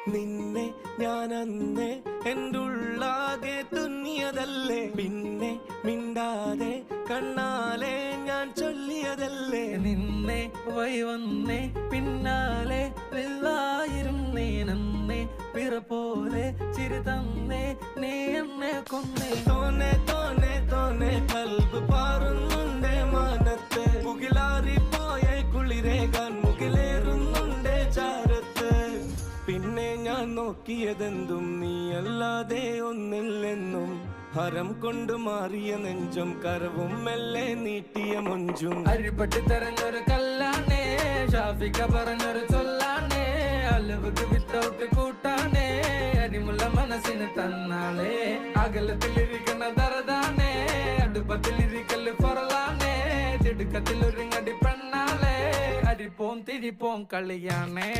നിന്നെ ഞാൻ അന്നേ എൻ്റെ ഉള്ളാകെ തുന്നിയതല്ലേ, പിന്നെ മിണ്ടാതെ കണ്ണാലെ ഞാൻ ചൊല്ലിയതല്ലേ. നിന്നെ വന്നേ പിന്നാലെ വെള്ളായിരുന്നേ നന്നേ പിറ പോലെ ചിരി തന്നേ നീ എന്നെ കൊന്നേ. തോന്നെ തോന്നെ തോന്നെ കൽബ് പാറുന്നുണ്ട് മാനത്ത്, മുകിലാറിപ്പോയ കുളിരേകാൻ മുകിലേറുന്നുണ്ട് ചാരത്ത്. പിന്നെ ഞാൻ നോക്കിയതെന്തും നീയല്ലാതെ ഒന്നില്ലെന്നും, ഹരം കൊണ്ട് മാറിയ നെഞ്ചും കരവും മെല്ലെ നീട്ടിയ മൊഞ്ചും. അരിപ്പട്ടി തെരഞ്ഞൊരു കല്ലാണേ, ഷാഫിക്ക പറഞ്ഞൊരു ചൊല്ലാണേ, അലവുക്ക് വിത്തൗട്ട് കൂട്ടാണേ, അരിമുള്ള മനസ്സിന് തന്നാളേ. അകലത്തിലിരിക്കുന്ന ദറദാണേ, അടുപ്പത്തിലിരിക്കല് പൊറലാണേ, തിടുക്കത്തിലൊരുങ്ങടി പെണ്ണാളേ, അരിപ്പോം തിരിപ്പോം കളിയാണേ.